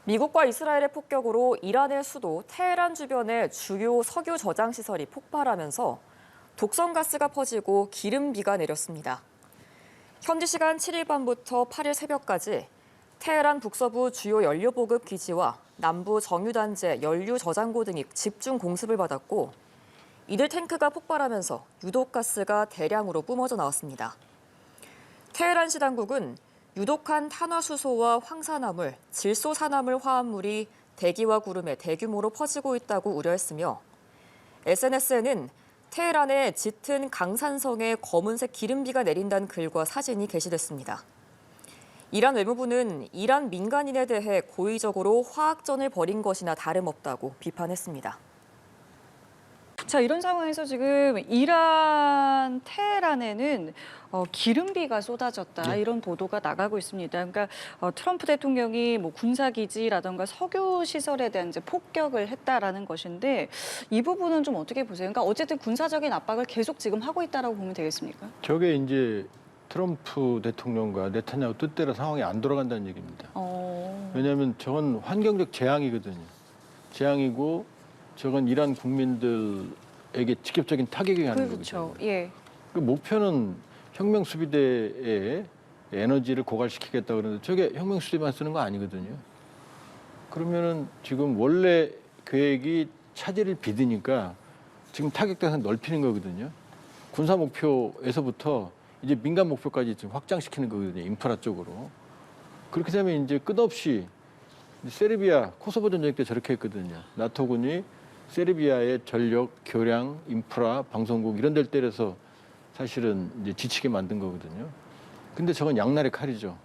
미국과 이스라엘의 폭격으로 이란의 수도 테헤란 주변의 주요 석유 저장 시설이 폭발하면서 독성가스가 퍼지고 기름비가 내렸습니다. 현지 시간 7일 밤부터 8일 새벽까지 테헤란 북서부 주요 연료 보급 기지와 남부 정유단지 연료 저장고 등이 집중 공습을 받았고 이들 탱크가 폭발하면서 유독가스가 대량으로 뿜어져 나왔습니다. 테헤란시 당국은 유독한 탄화수소와 황산화물, 질소산화물 화합물이 대기와 구름에 대규모로 퍼지고 있다고 우려했으며 SNS에는 테헤란의 짙은 강산성에 검은색 기름비가 내린다는 글과 사진이 게시됐습니다. 이란 외무부는 이란 민간인에 대해 고의적으로 화학전을 벌인 것이나 다름없다고 비판했습니다. 자, 이런 상황에서 지금 이란 테헤란에는 기름비가 쏟아졌다 이런 보도가 나가고 있습니다. 그러니까 트럼프 대통령이 뭐 군사기지라든가 석유 시설에 대한 이제 폭격을 했다라는 것인데 이 부분은 좀 어떻게 보세요? 그러니까 어쨌든 군사적인 압박을 계속 지금 하고 있다라고 보면 되겠습니까? 저게 이제 트럼프 대통령과 네타냐후 뜻대로 상황이 안 돌아간다는 얘기입니다. 왜냐하면 저건 환경적 재앙이거든요. 재앙이고 저건 이란 국민들에게 직접적인 타격이 가는 그렇죠. 거거든요. 예. 그 목표는 혁명 수비대의 에너지를 고갈시키겠다 그러는데 저게 혁명 수비대만 쓰는 거 아니거든요. 그러면은 지금 원래 계획이 차질을 빚으니까 지금 타격 대상 넓히는 거거든요. 군사 목표에서부터 이제 민간 목표까지 지금 확장시키는 거거든요. 인프라 쪽으로. 그렇게 되면 이제 끝없이 세르비아 코소보 전쟁 때 저렇게 했거든요. 나토군이 세르비아의 전력, 교량, 인프라, 방송국 이런 데를 때려서 사실은 이제 지치게 만든 거거든요. 근데 저건 양날의 칼이죠.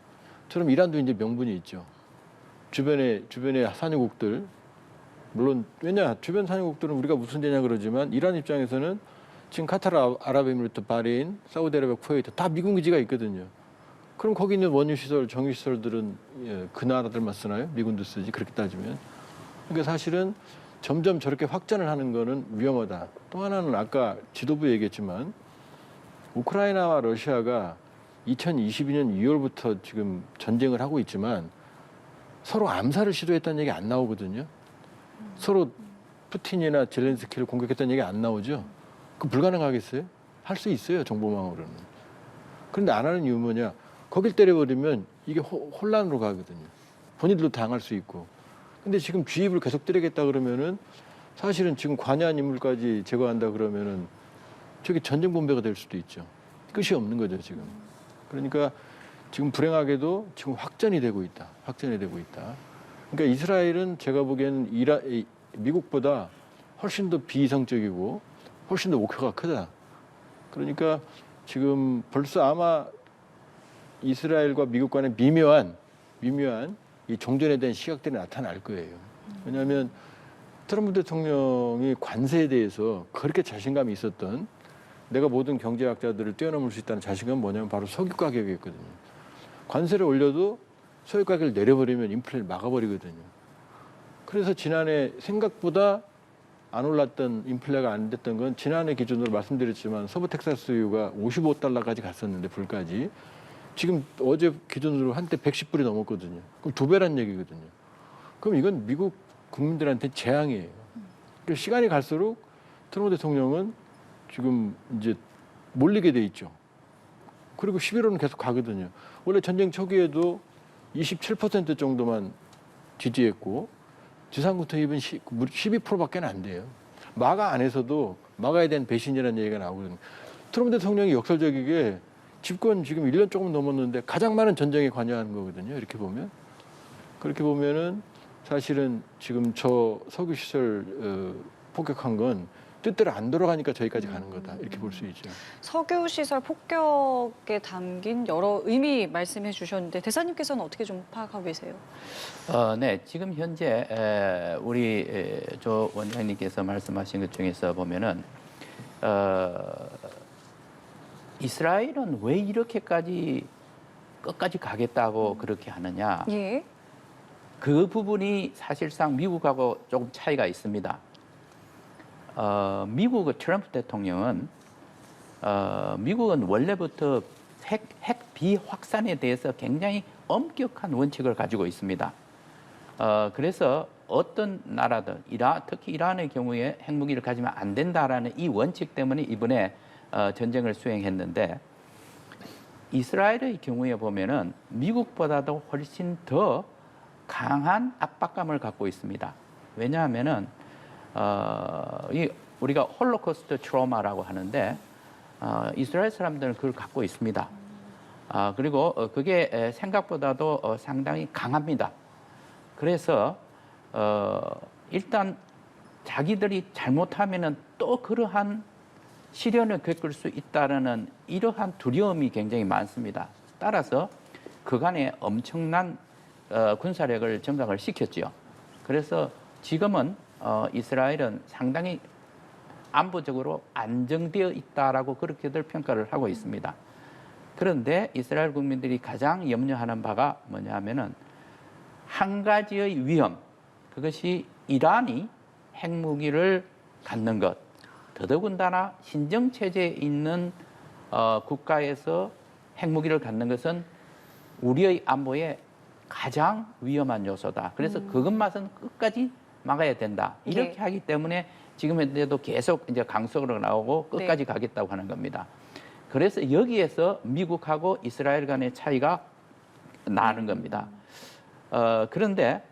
저럼 이란도 이제 명분이 있죠. 주변에 산유국들 물론 왜냐 주변 산유국들은 우리가 무슨 죄냐 그러지만 이란 입장에서는 지금 카타르, 아랍에미리트, 바레인, 사우디아라비아, 쿠웨이트 다 미군 기지가 있거든요. 그럼 거기 있는 원유 시설, 정유 시설들은 그 나라들만 쓰나요? 미군도 쓰지 그렇게 따지면. 그러니까 사실은 점점 저렇게 확전을 하는 거는 위험하다. 또 하나는 아까 지도부 얘기했지만 우크라이나와 러시아가 2022년 2월부터 지금 전쟁을 하고 있지만 서로 암살을 시도했다는 얘기 안 나오거든요. 서로 푸틴이나 젤렌스키를 공격했다는 얘기 안 나오죠. 그 불가능하겠어요? 할 수 있어요, 정보망으로는. 그런데 안 하는 이유 뭐냐? 거길 때려버리면 이게 혼란으로 가거든요. 본인들도 당할 수 있고. 근데 지금 주입을 계속 때리겠다 그러면은 사실은 지금 관여한 인물까지 제거한다 그러면은 저게 전쟁 분배가 될 수도 있죠. 끝이 없는 거죠, 지금. 그러니까 지금 불행하게도 지금 확전이 되고 있다. 확전이 되고 있다. 그러니까 이스라엘은 제가 보기에는 미국보다 훨씬 더 비이성적이고 훨씬 더 목표가 크다. 그러니까 지금 벌써 아마 이스라엘과 미국 간의 미묘한 이 종전에 대한 시각들이 나타날 거예요. 왜냐하면 트럼프 대통령이 관세에 대해서 그렇게 자신감이 있었던 내가 모든 경제학자들을 뛰어넘을 수 있다는 자신감은 뭐냐면 바로 석유 가격이었거든요. 관세를 올려도 석유 가격을 내려버리면 인플레를 막아버리거든요. 그래서 지난해 생각보다 안 올랐던 인플레가 안 됐던 건 지난해 기준으로 말씀드렸지만 서부 텍사스유가 $55까지 갔었는데 불까지 지금 어제 기준으로 한때 110불이 넘었거든요. 그럼 2배란 얘기거든요. 그럼 이건 미국 국민들한테 재앙이에요. 그래서 시간이 갈수록 트럼프 대통령은 지금 이제 몰리게 돼 있죠. 그리고 11월은 계속 가거든요. 원래 전쟁 초기에도 27% 정도만 지지했고 지상군 투입은 12%밖에 안 돼요. 마가 안에서도 막아야 되는 배신이라는 얘기가 나오거든요. 트럼프 대통령이 역설적이게 집권 지금 1년 조금 넘었는데 가장 많은 전쟁에 관여하는 거거든요. 이렇게 보면. 그렇게 보면은 사실은 지금 저 석유 시설 폭격한 건 뜻대로 안 돌아가니까 저기까지 가는 거다. 이렇게 볼 수 있죠. 석유 시설 폭격에 담긴 여러 의미 말씀해 주셨는데 대사님께서는 어떻게 좀 파악하고 계세요? 네, 지금 현재 우리 조 원장님께서 말씀하신 것 중에서 보면은 이스라엘은 왜 이렇게까지 끝까지 가겠다고 그렇게 하느냐? 예. 그 부분이 사실상 미국하고 조금 차이가 있습니다. 미국의 트럼프 대통령은 미국은 원래부터 핵 비확산에 대해서 굉장히 엄격한 원칙을 가지고 있습니다. 그래서 어떤 나라든 특히 이란의 경우에 핵무기를 가지면 안 된다라는 이 원칙 때문에 이번에 전쟁을 수행했는데 이스라엘의 경우에 보면은 미국보다도 훨씬 더 강한 압박감을 갖고 있습니다. 왜냐하면은 우리가 홀로코스트 트라우마라고 하는데 이스라엘 사람들은 그걸 갖고 있습니다. 그리고 그게 생각보다도 상당히 강합니다. 그래서 일단 자기들이 잘못하면은 또 그러한 시련을 겪을 수 있다는 이러한 두려움이 굉장히 많습니다. 따라서 그간에 엄청난 군사력을 증강을 시켰죠. 그래서 지금은 이스라엘은 상당히 안보적으로 안정되어 있다라고 그렇게들 평가를 하고 있습니다. 그런데 이스라엘 국민들이 가장 염려하는 바가 뭐냐 하면은 한 가지의 위험, 그것이 이란이 핵무기를 갖는 것, 더더군다나 신정체제에 있는 국가에서 핵무기를 갖는 것은 우리의 안보에 가장 위험한 요소다. 그래서 그것만은 끝까지 막아야 된다. 이렇게 네. 하기 때문에 지금 현재도 계속 이제 강속으로 나오고 끝까지 가겠다고 하는 겁니다. 그래서 여기에서 미국하고 이스라엘 간의 차이가 나는 겁니다. 그런데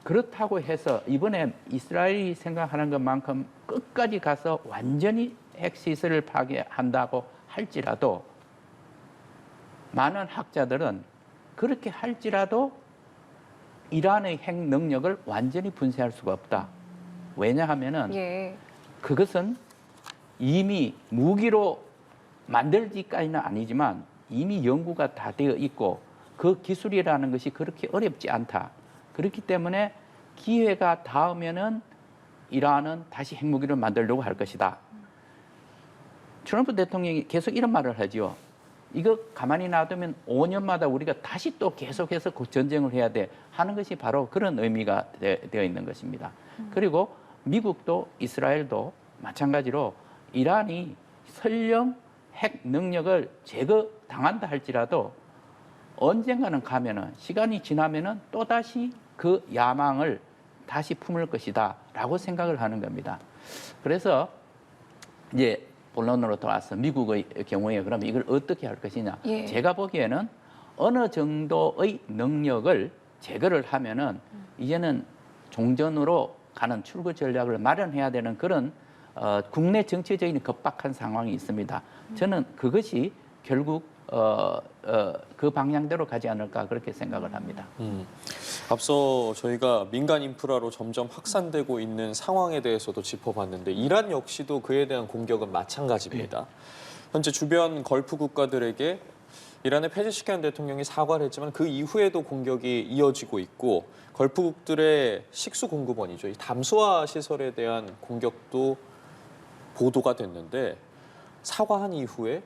그렇다고 해서 이번에 이스라엘이 생각하는 것만큼 끝까지 가서 완전히 핵시설을 파괴한다고 할지라도 많은 학자들은 그렇게 할지라도 이란의 핵 능력을 완전히 분쇄할 수가 없다. 왜냐하면은 예. 그것은 이미 무기로 만들기까지는 아니지만 이미 연구가 다 되어 있고 그 기술이라는 것이 그렇게 어렵지 않다. 그렇기 때문에 기회가 닿으면은 이란은 다시 핵무기를 만들려고 할 것이다. 트럼프 대통령이 계속 이런 말을 하죠. 이거 가만히 놔두면 5년마다 우리가 다시 또 계속해서 그 전쟁을 해야 돼 하는 것이 바로 그런 의미가 되어 있는 것입니다. 그리고 미국도 이스라엘도 마찬가지로 이란이 설령 핵 능력을 제거당한다 할지라도 언젠가는 가면은 시간이 지나면은 또다시 그 야망을 다시 품을 것이다라고 생각을 하는 겁니다. 그래서 이제 본론으로 돌아와서 미국의 경우에 그러면 이걸 어떻게 할 것이냐. 예. 제가 보기에는 어느 정도의 능력을 제거를 하면은 이제는 종전으로 가는 출구 전략을 마련해야 되는 그런 국내 정치적인 급박한 상황이 있습니다. 저는 그것이 결국 그 방향대로 가지 않을까 그렇게 생각을 합니다. 앞서 저희가 민간 인프라로 점점 확산되고 있는 상황에 대해서도 짚어봤는데 이란 역시도 그에 대한 공격은 마찬가지입니다. 현재 주변 걸프 국가들에게 이란의 페제시키안 대통령이 사과를 했지만 그 이후에도 공격이 이어지고 있고 걸프국들의 식수 공급원이죠. 이 담수화 시설에 대한 공격도 보도가 됐는데 사과한 이후에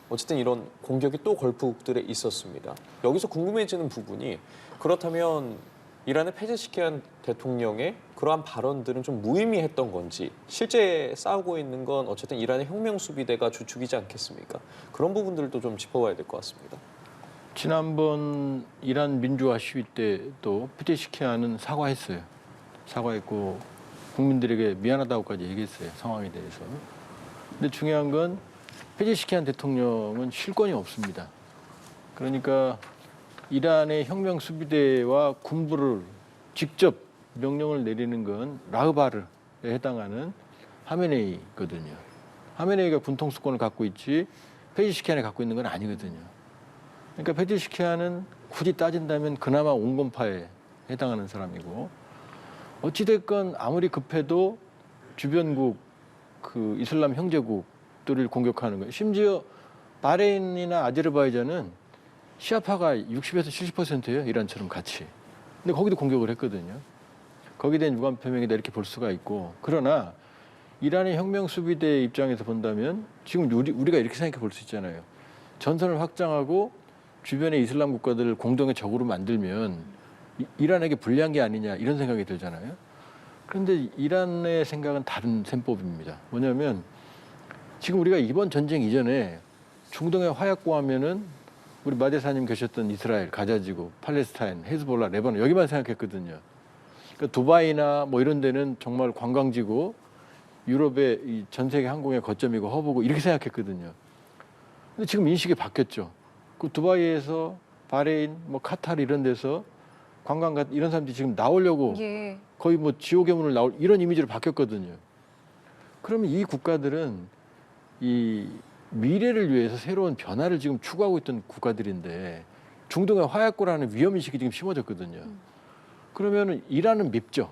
어쨌든 이런 공격이 또 걸프국들에 있었습니다. 여기서 궁금해지는 부분이 그렇다면 이란의 페제시키안 대통령의 그러한 발언들은 좀 무의미했던 건지 실제 싸우고 있는 건 어쨌든 이란의 혁명수비대가 주축이지 않겠습니까? 그런 부분들도 좀 짚어봐야 될 것 같습니다. 지난번 이란 민주화 시위 때도 페제시키안은 사과했어요. 사과했고 국민들에게 미안하다고까지 얘기했어요. 상황에 대해서. 근데 중요한 건 페제시키안 대통령은 실권이 없습니다. 그러니까 이란의 혁명 수비대와 군부를 직접 명령을 내리는 건 라흐바르에 해당하는 하메네이거든요. 하메네이가 군통수권을 갖고 있지 페제시키안이 갖고 있는 건 아니거든요. 그러니까 페제시키안은 굳이 따진다면 그나마 온건파에 해당하는 사람이고 어찌됐건 아무리 급해도 주변국 그 이슬람 형제국들을 공격하는 거예요. 심지어 바레인이나 아제르바이잔은 시아파가 60에서 70%예요. 이란처럼 같이. 근데 거기도 공격을 했거든요. 거기에 대한 유감 표명이다 이렇게 볼 수가 있고 그러나 이란의 혁명 수비대 입장에서 본다면 지금 우리가 이렇게 생각해 볼 수 있잖아요. 전선을 확장하고 주변의 이슬람 국가들을 공동의 적으로 만들면 이란에게 불리한 게 아니냐 이런 생각이 들잖아요. 그런데 이란의 생각은 다른 셈법입니다. 뭐냐면 지금 우리가 이번 전쟁 이전에 중동의 화약고 하면은 우리 마대사님 계셨던 이스라엘, 가자지구, 팔레스타인, 헤즈볼라, 레바논 여기만 생각했거든요. 그러니까 두바이나 뭐 이런 데는 정말 관광지고 유럽의 이 전 세계 항공의 거점이고 허브고 이렇게 생각했거든요. 근데 지금 인식이 바뀌었죠. 그 두바이에서 바레인, 뭐 카타르 이런 데서 관광 이런 사람들이 지금 나오려고 예. 거의 뭐 지옥의 문을 나올 이런 이미지로 바뀌었거든요. 그러면 이 국가들은 이 미래를 위해서 새로운 변화를 지금 추구하고 있던 국가들인데 중동의 화약고라는 위험의식이 지금 심어졌거든요. 그러면 이란은 밉죠.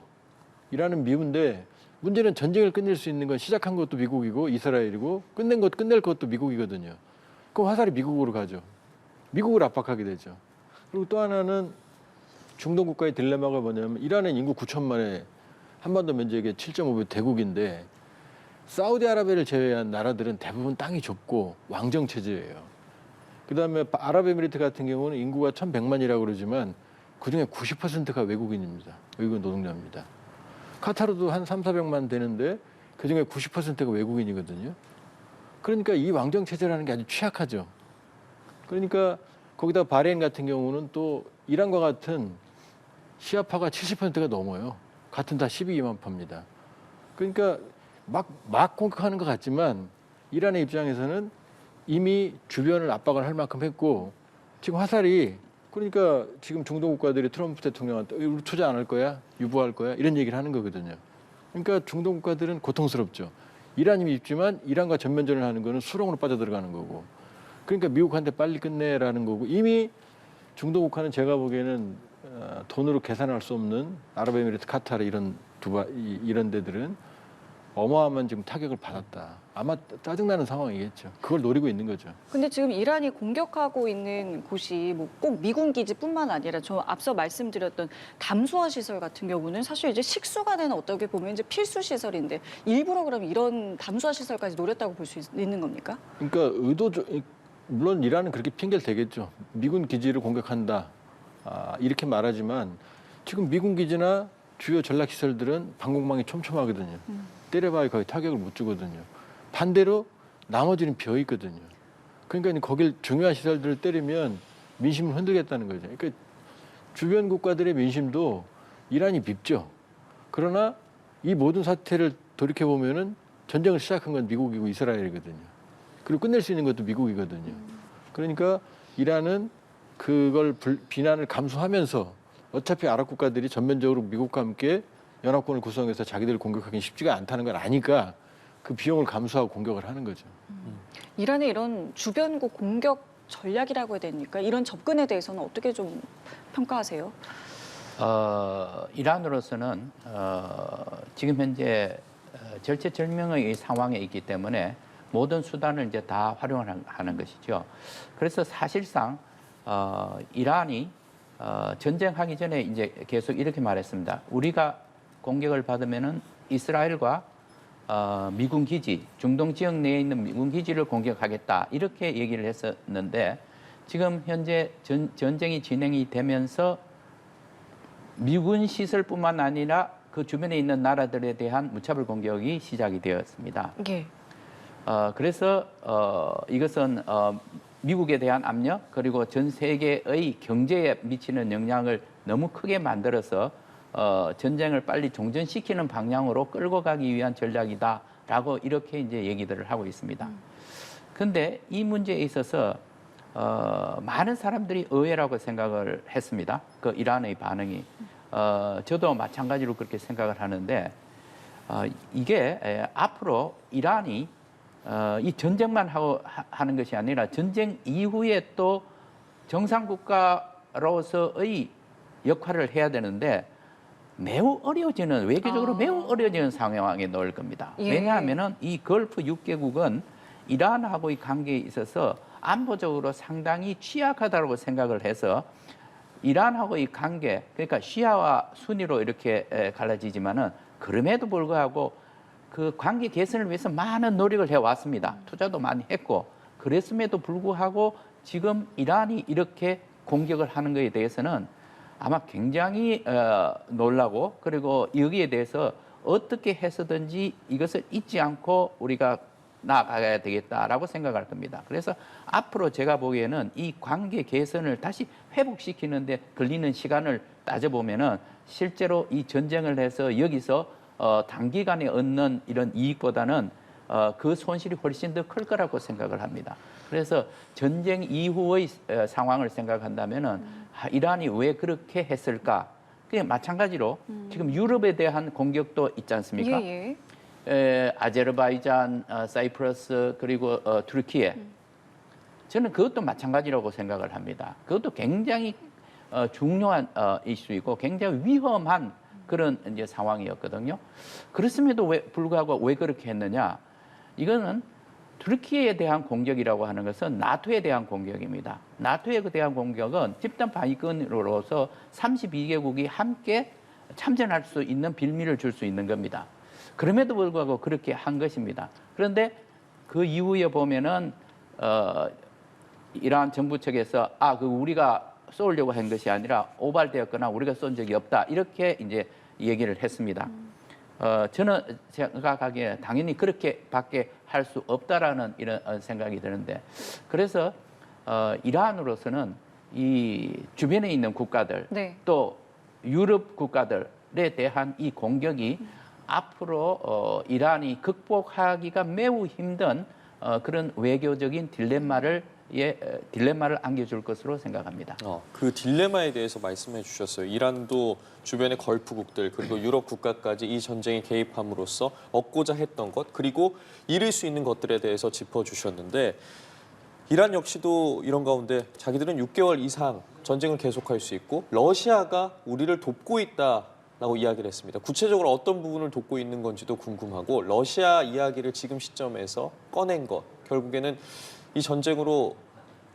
이란은 미운데 문제는 전쟁을 끝낼 수 있는 건 시작한 것도 미국이고 이스라엘이고 끝낼 것도 미국이거든요. 그럼 화살이 미국으로 가죠. 미국을 압박하게 되죠. 그리고 또 하나는 중동 국가의 딜레마가 뭐냐면 이란은 인구 9천만에 한반도 면적의 7.5배 대국인데 사우디아라비아를 제외한 나라들은 대부분 땅이 좁고 왕정 체제예요. 그다음에 아랍에미리트 같은 경우는 인구가 1,100만이라고 그러지만 그중에 90%가 외국인입니다. 외국인 노동자입니다. 카타르도 한 3,400만 되는데 그중에 90%가 외국인이거든요. 그러니까 이 왕정 체제라는 게 아주 취약하죠. 그러니까 거기다 바레인 같은 경우는 또 이란과 같은 시아파가 70%가 넘어요. 같은 다 12만 파입니다. 그러니까 막 공격하는 것 같지만 이란의 입장에서는 이미 주변을 압박을 할 만큼 했고 지금 화살이 그러니까 지금 중동 국가들이 트럼프 대통령한테 우리 투자 안 할 거야? 유보할 거야? 이런 얘기를 하는 거거든요. 그러니까 중동 국가들은 고통스럽죠. 이란이 밉지만 이란과 전면전을 하는 거는 수렁으로 빠져들어가는 거고 그러니까 미국한테 빨리 끝내라는 거고 이미 중동 국가는 제가 보기에는 돈으로 계산할 수 없는 아랍에미리트, 카타르 이런 두바이 이런 데들은 어마어마한 지금 타격을 받았다. 아마 짜증나는 상황이겠죠. 그걸 노리고 있는 거죠. 근데 지금 이란이 공격하고 있는 곳이 뭐 꼭 미군 기지뿐만 아니라 저 앞서 말씀드렸던 담수화 시설 같은 경우는 사실 이제 식수가 어떻게 보면 이제 필수 시설인데 일부러 그럼 이런 담수화 시설까지 노렸다고 볼 수 있는 겁니까? 그러니까 물론 이란은 그렇게 핑계를 대겠죠. 미군 기지를 공격한다. 이렇게 말하지만 지금 미군 기지나 주요 전략 시설들은 방공망이 촘촘하거든요. 때려봐야 거의 타격을 못 주거든요. 반대로 나머지는 비어 있거든요. 그러니까 거길 중요한 시설들을 때리면 민심을 흔들겠다는 거죠. 그러니까 주변 국가들의 민심도 이란이 밉죠. 그러나 이 모든 사태를 돌이켜 보면은 전쟁을 시작한 건 미국이고 이스라엘이거든요. 그리고 끝낼 수 있는 것도 미국이거든요. 그러니까 이란은 그걸 비난을 감수하면서 어차피 아랍 국가들이 전면적으로 미국과 함께 연합군을 구성해서 자기들을 공격하기는 쉽지가 않다는 걸 아니까 그 비용을 감수하고 공격을 하는 거죠. 이란의 이런 주변국 공격 전략이라고 해야 됩니까? 이런 접근에 대해서는 어떻게 좀 평가하세요? 이란으로서는 지금 현재 절체절명의 상황에 있기 때문에 모든 수단을 이제 다 활용하는 것이죠. 그래서 사실상 이란이 전쟁하기 전에 이제 계속 이렇게 말했습니다. 우리가 공격을 받으면은 이스라엘과 미군 기지, 중동 지역 내에 있는 미군 기지를 공격하겠다 이렇게 얘기를 했었는데 지금 현재 전쟁이 진행이 되면서 미군 시설뿐만 아니라 그 주변에 있는 나라들에 대한 무차별 공격이 시작이 되었습니다. 예. 그래서 이것은 미국에 대한 압력 그리고 전 세계의 경제에 미치는 영향을 너무 크게 만들어서 전쟁을 빨리 종전시키는 방향으로 끌고 가기 위한 전략이다라고 이렇게 이제 얘기들을 하고 있습니다. 그런데 이 문제에 있어서 많은 사람들이 의외라고 생각을 했습니다. 그 이란의 반응이. 저도 마찬가지로 그렇게 생각을 하는데 이게 앞으로 이란이 이 전쟁만 하는 것이 아니라 전쟁 이후에 또 정상국가로서의 역할을 해야 되는데 매우 어려워지는 외교적으로 매우 어려워지는 상황에 놓을 겁니다. 예. 왜냐하면은 이 걸프 6개국은 이란하고의 관계에 있어서 안보적으로 상당히 취약하다고 생각을 해서 이란하고의 관계, 그러니까 시아와 순위로 이렇게 갈라지지만은 그럼에도 불구하고 그 관계 개선을 위해서 많은 노력을 해왔습니다. 투자도 많이 했고 그랬음에도 불구하고 지금 이란이 이렇게 공격을 하는 것에 대해서는 아마 굉장히 놀라고 그리고 여기에 대해서 어떻게 해서든지 이것을 잊지 않고 우리가 나아가야 되겠다라고 생각할 겁니다. 그래서 앞으로 제가 보기에는 이 관계 개선을 다시 회복시키는데 걸리는 시간을 따져보면은 실제로 이 전쟁을 해서 여기서 단기간에 얻는 이런 이익보다는 그 손실이 훨씬 더 클 거라고 생각을 합니다. 그래서 전쟁 이후의 상황을 생각한다면은 이란이 왜 그렇게 했을까? 그냥 마찬가지로 지금 유럽에 대한 공격도 있지 않습니까? 예, 아제르바이잔, 사이프러스 그리고 투르키예. 저는 그것도 마찬가지라고 생각을 합니다. 그것도 굉장히 중요한 이슈이고 굉장히 위험한 그런 이제 상황이었거든요. 그렇음에도 불구하고 왜 그렇게 했느냐? 이거는 투르키예에 대한 공격이라고 하는 것은 나토에 대한 공격입니다. 나토에 대한 공격은 집단 방위권으로서 32개국이 함께 참전할 수 있는 빌미를 줄 수 있는 겁니다. 그럼에도 불구하고 그렇게 한 것입니다. 그런데 그 이후에 보면은 이란 정부 측에서 그 우리가 쏘려고 한 것이 아니라 오발되었거나 우리가 쏜 적이 없다 이렇게 이제 얘기를 했습니다. 저는 생각하기에 당연히 그렇게밖에 할 수 없다라는 이런 생각이 드는데 그래서 이란으로서는 이 주변에 있는 국가들 네. 또 유럽 국가들에 대한 이 공격이 앞으로 이란이 극복하기가 매우 힘든 그런 외교적인 딜레마를 안겨줄 것으로 생각합니다. 그 딜레마에 대해서 말씀해 주셨어요. 이란도 주변의 걸프국들 그리고 유럽 국가까지 이 전쟁에 개입함으로써 얻고자 했던 것 그리고 이룰 수 있는 것들에 대해서 짚어주셨는데 이란 역시도 이런 가운데 자기들은 6개월 이상 전쟁을 계속할 수 있고 러시아가 우리를 돕고 있다라고 이야기를 했습니다. 구체적으로 어떤 부분을 돕고 있는 건지도 궁금하고 러시아 이야기를 지금 시점에서 꺼낸 것 결국에는 이 전쟁으로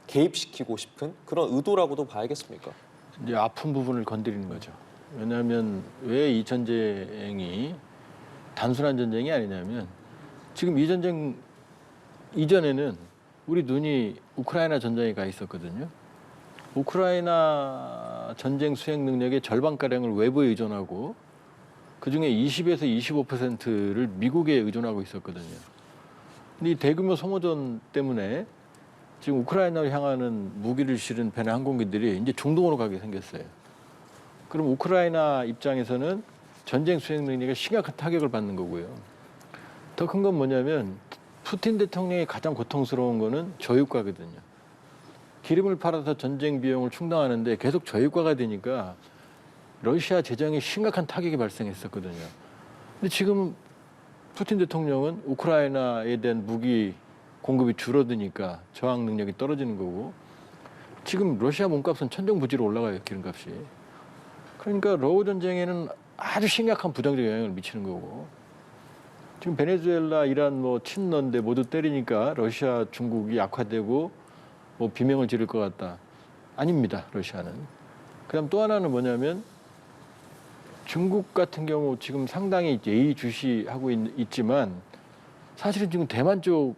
개입시키고 싶은 그런 의도라고도 봐야겠습니까? 이제 아픈 부분을 건드리는 거죠. 왜냐하면 왜 이 전쟁이 단순한 전쟁이 아니냐면 지금 이 전쟁 이전에는 우리 눈이 우크라이나 전쟁에 가 있었거든요. 우크라이나 전쟁 수행 능력의 절반가량을 외부에 의존하고 그중에 20에서 25%를 미국에 의존하고 있었거든요. 근데 이 대규모 소모전 때문에 지금 우크라이나를 향하는 무기를 실은 배나 항공기들이 이제 중동으로 가게 생겼어요. 그럼 우크라이나 입장에서는 전쟁 수행 능력에 심각한 타격을 받는 거고요. 더 큰 건 뭐냐면 푸틴 대통령이 가장 고통스러운 거는 저유가거든요. 기름을 팔아서 전쟁 비용을 충당하는데 계속 저유가가 되니까 러시아 재정에 심각한 타격이 발생했었거든요. 근데 지금 푸틴 대통령은 우크라이나에 대한 무기 공급이 줄어드니까 저항 능력이 떨어지는 거고 지금 러시아 몸값은 천정부지로 올라가요, 기름값이. 그러니까 러우 전쟁에는 아주 심각한 부정적 영향을 미치는 거고 지금 베네수엘라, 이란 뭐 친러인데 모두 때리니까 러시아, 중국이 약화되고 뭐 비명을 지를 것 같다. 아닙니다, 러시아는. 그다음 또 하나는 뭐냐면 중국 같은 경우 지금 상당히 예의주시하고 있지만 사실은 지금 대만 쪽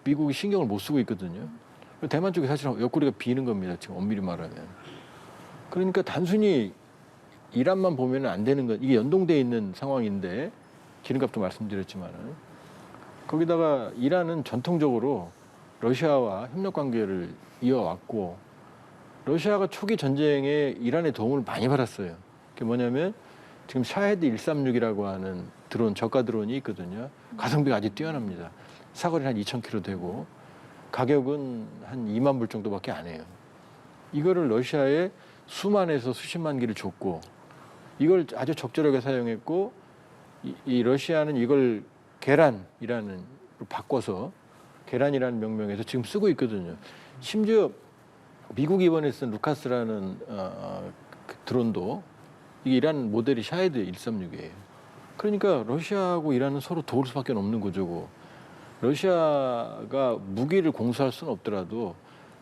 미국이 신경을 못 쓰고 있거든요. 대만 쪽이 사실 옆구리가 비는 겁니다. 지금 엄밀히 말하면. 그러니까 단순히 이란만 보면 안 되는 건 이게 연동돼 있는 상황인데 기름값도 말씀드렸지만은 거기다가 이란은 전통적으로 러시아와 협력 관계를 이어왔고 러시아가 초기 전쟁에 이란의 도움을 많이 받았어요. 그게 뭐냐면 지금 샤헤드 136이라고 하는 드론, 저가 드론이 있거든요. 가성비가 아주 뛰어납니다. 사거리는 한 2,000km 되고 가격은 한 2만 불 정도밖에 안 해요. 이거를 러시아에 수만에서 수십만 기를 줬고 이걸 아주 적절하게 사용했고 이 러시아는 이걸 계란이라는 걸 바꿔서 계란이라는 명명에서 지금 쓰고 있거든요. 심지어 미국이 이번에 쓴 루카스라는 그 드론도 이게 이란 모델이 샤헤드 136이에요. 그러니까 러시아하고 이란은 서로 도울 수밖에 없는 구조고 러시아가 무기를 공수할 수는 없더라도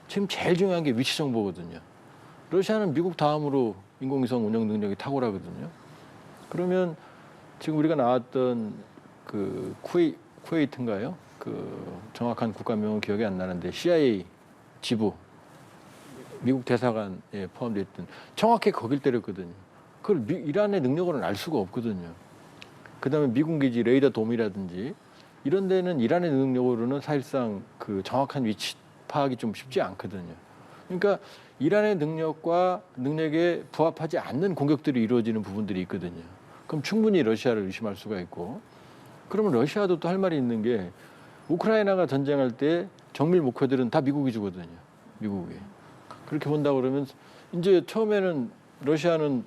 지금 제일 중요한 게 위치 정보거든요. 러시아는 미국 다음으로 인공위성 운영 능력이 탁월하거든요. 그러면 지금 우리가 나왔던 그 쿠웨이트인가요? 그 정확한 국가명은 기억이 안 나는데 CIA 지부 미국 대사관에 포함되어 있던 정확히 거길 때렸거든요. 그걸 이란의 능력으로는 알 수가 없거든요. 그다음에 미군 기지 레이더 돔이라든지 이런 데는 이란의 능력으로는 사실상 그 정확한 위치 파악이 좀 쉽지 않거든요. 그러니까 이란의 능력과 능력에 부합하지 않는 공격들이 이루어지는 부분들이 있거든요. 그럼 충분히 러시아를 의심할 수가 있고, 그러면 러시아도 또 할 말이 있는 게 우크라이나가 전쟁할 때 정밀 목표들은 다 미국이 주거든요. 미국이. 그렇게 본다 그러면 이제 처음에는 러시아는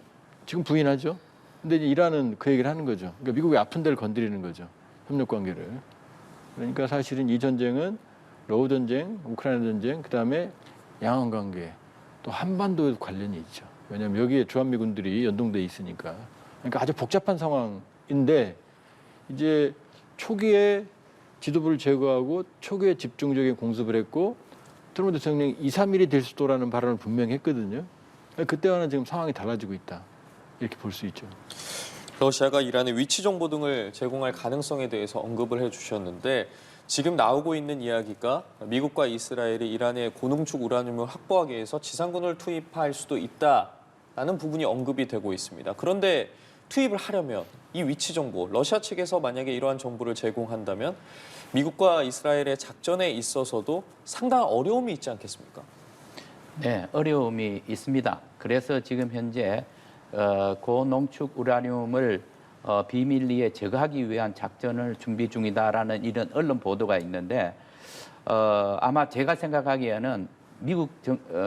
지금 부인하죠. 근데 이제 이란은 그 얘기를 하는 거죠. 그러니까 미국이 아픈 데를 건드리는 거죠. 협력 관계를. 그러니까 사실은 이 전쟁은 러우 전쟁, 우크라이나 전쟁, 그다음에 양안 관계, 또 한반도에도 관련이 있죠. 왜냐하면 여기에 주한미군들이 연동돼 있으니까. 그러니까 아주 복잡한 상황인데 이제 초기에 지도부를 제거하고 초기에 집중적인 공습을 했고 트럼프 대통령이 2, 3일이 될 수도라는 발언을 분명히 했거든요. 그때와는 지금 상황이 달라지고 있다. 이렇게 볼 수 있죠. 러시아가 이란의 위치 정보 등을 제공할 가능성에 대해서 언급을 해주셨는데 지금 나오고 있는 이야기가 미국과 이스라엘이 이란의 고농축 우라늄을 확보하기 위해서 지상군을 투입할 수도 있다라는 부분이 언급이 되고 있습니다. 그런데 투입을 하려면 이 위치 정보, 러시아 측에서 만약에 이러한 정보를 제공한다면 미국과 이스라엘의 작전에 있어서도 상당한 어려움이 있지 않겠습니까? 네, 어려움이 있습니다. 그래서 지금 현재 고농축 우라늄을 비밀리에 제거하기 위한 작전을 준비 중이다라는 이런 언론 보도가 있는데 아마 제가 생각하기에는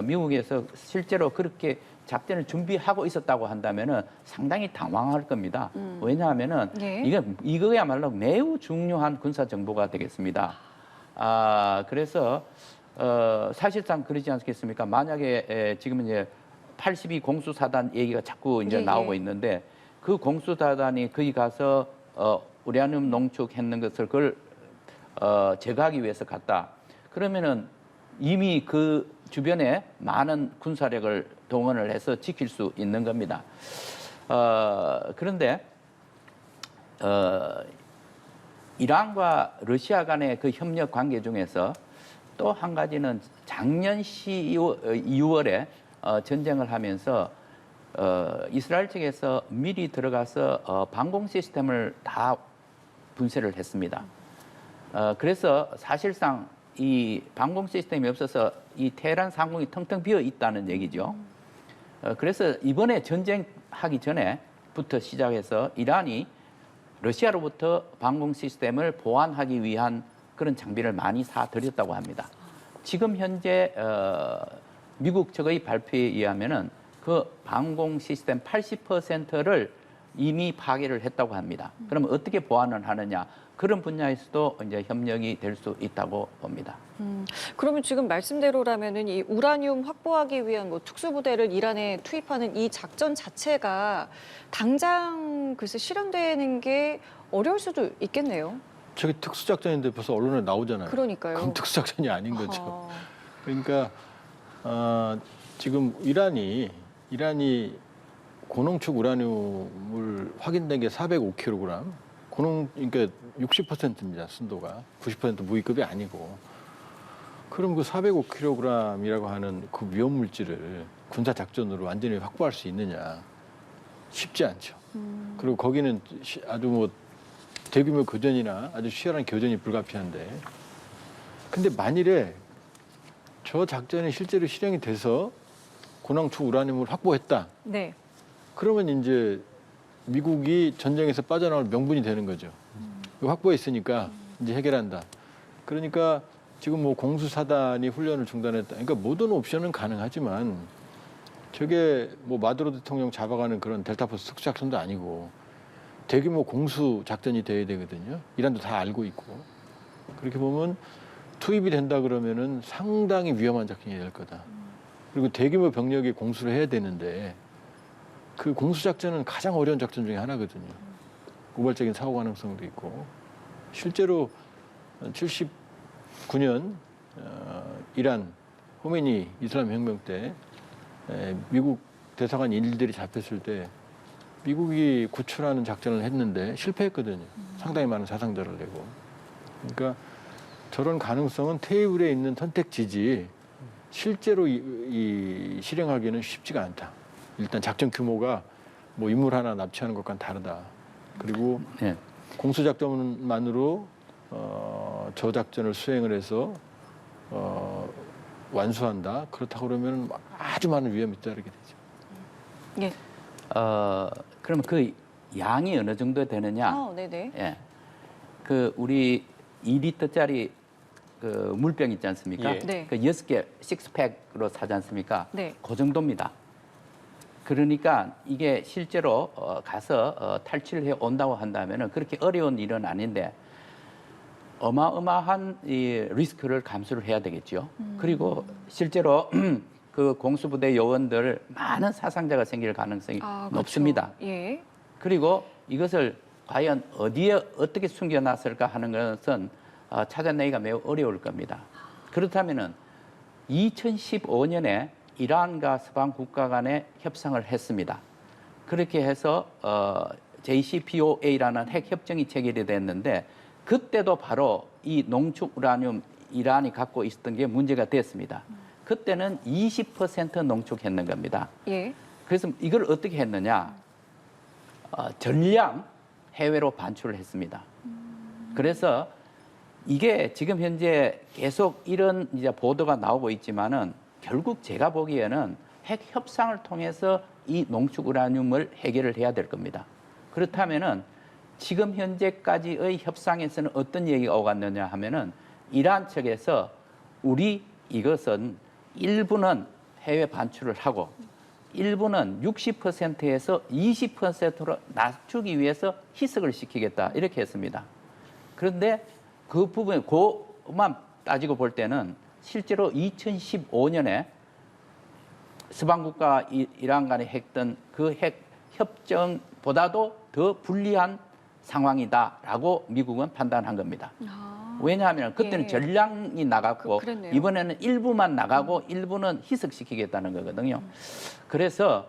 미국에서 실제로 그렇게 작전을 준비하고 있었다고 한다면은 상당히 당황할 겁니다. 왜냐하면은 네. 이거야말로 매우 중요한 군사 정보가 되겠습니다. 그래서 사실상 그러지 않겠습니까? 만약에 지금 이제 82 공수사단 얘기가 자꾸 이제 예, 나오고 예. 있는데 그 공수사단이 거기 가서 우라늄 농축했는 것을 그걸 제거하기 위해서 갔다. 그러면은 이미 그 주변에 많은 군사력을 동원을 해서 지킬 수 있는 겁니다. 그런데 이란과 러시아 간의 그 협력 관계 중에서 또 한 가지는 작년 2월에 전쟁을 하면서 이스라엘 측에서 미리 들어가서 방공 시스템을 다 분쇄를 했습니다. 그래서 사실상 이 방공 시스템이 없어서 이 테헤란 상공이 텅텅 비어 있다는 얘기죠. 그래서 이번에 전쟁하기 전에부터 시작해서 이란이 러시아로부터 방공 시스템을 보완하기 위한 그런 장비를 많이 사들였다고 합니다. 지금 현재 미국 측의 발표에 의하면은 그 방공 시스템 80%를 이미 파괴를 했다고 합니다. 그러면 어떻게 보완을 하느냐? 그런 분야에서도 이제 협력이 될 수 있다고 봅니다. 그러면 지금 말씀대로라면은 이 우라늄 확보하기 위한 뭐 특수부대를 이란에 투입하는 이 작전 자체가 당장 글쎄 실현되는 게 어려울 수도 있겠네요. 저게 특수작전인데 벌써 언론에 나오잖아요. 그러니까요. 그건 특수작전이 아닌 거죠. 아, 그러니까 지금 이란이 고농축 우라늄을 확인된 게 405kg. 그러니까 60%입니다. 순도가. 90% 무기급이 아니고. 그럼 그 405kg이라고 하는 그 위험 물질을 군사 작전으로 완전히 확보할 수 있느냐? 쉽지 않죠. 그리고 거기는 아주 뭐 대규모 교전이나 아주 치열한 교전이 불가피한데. 근데 만일에 저 작전이 실제로 실행이 돼서 고농축 우라늄을 확보했다. 네. 그러면 이제 미국이 전쟁에서 빠져나올 명분이 되는 거죠. 이거 확보했으니까 이제 해결한다. 그러니까 지금 뭐 공수사단이 훈련을 중단했다. 그러니까 모든 옵션은 가능하지만 저게 뭐 마두로 대통령 잡아가는 그런 델타포스 특수작전도 아니고 대규모 공수 작전이 돼야 되거든요. 이란도 다 알고 있고. 그렇게 보면 투입이 된다 그러면은 상당히 위험한 작전이 될 거다. 그리고 대규모 병력이 공수를 해야 되는데 그 공수작전은 가장 어려운 작전 중에 하나거든요. 우발적인 사고 가능성도 있고. 실제로 79년 이란 호메니 이슬람 혁명 때 미국 대사관 일들이 잡혔을 때 미국이 구출하는 작전을 했는데 실패했거든요. 상당히 많은 사상자를 내고. 그러니까 저런 가능성은 테이블에 있는 선택지지 실제로 이 실행하기는 쉽지가 않다. 일단 작전 규모가 뭐 인물 하나 납치하는 것과는 다르다. 그리고 네. 공수작전만으로 저 작전을 수행을 해서 완수한다. 그렇다고 그러면 아주 많은 위험이 따르게 되죠. 예. 그러면 그 양이 어느 정도 되느냐? 네네. 예. 그 우리 2리터짜리 그 물병 있지 않습니까? 예. 네. 그 6개 식스팩으로 사지 않습니까? 네. 그 정도입니다. 그러니까 이게 실제로 가서 탈취를 해 온다고 한다면은 그렇게 어려운 일은 아닌데 어마어마한 이 리스크를 감수를 해야 되겠죠. 그리고 실제로 그 공수부대 요원들 많은 사상자가 생길 가능성이 그렇죠. 높습니다. 예. 그리고 이것을 과연 어디에 어떻게 숨겨놨을까 하는 것은 찾아내기가 매우 어려울 겁니다. 그렇다면은 2015년에 이란과 서방 국가 간에 협상을 했습니다. 그렇게 해서 JCPOA라는 핵 협정이 체결이 됐는데 그때도 바로 이 농축 우라늄 이란이 갖고 있었던 게 문제가 됐습니다. 그때는 20% 농축했는 겁니다. 예. 그래서 이걸 어떻게 했느냐? 전량 해외로 반출을 했습니다. 그래서 이게 지금 현재 계속 이런 이제 보도가 나오고 있지만은 결국 제가 보기에는 핵 협상을 통해서 이 농축 우라늄을 해결을 해야 될 겁니다. 그렇다면은 지금 현재까지의 협상에서는 어떤 얘기가 오갔느냐 하면은 이란 측에서 우리 이것은 일부는 해외 반출을 하고 일부는 60%에서 20%로 낮추기 위해서 희석을 시키겠다 이렇게 했습니다. 그런데 그 부분, 그만 따지고 볼 때는 실제로 2015년에 서방국가 이란 간에 했던 그 핵 협정보다도 더 불리한 상황이다라고 미국은 판단한 겁니다. 왜냐하면 그때는 예. 전량이 나갔고 그랬네요. 이번에는 일부만 나가고 일부는 희석시키겠다는 거거든요. 그래서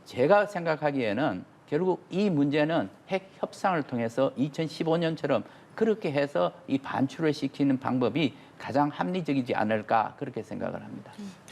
제가 생각하기에는 결국 이 문제는 핵 협상을 통해서 2015년처럼 그렇게 해서 이 반출을 시키는 방법이 가장 합리적이지 않을까 그렇게 생각을 합니다.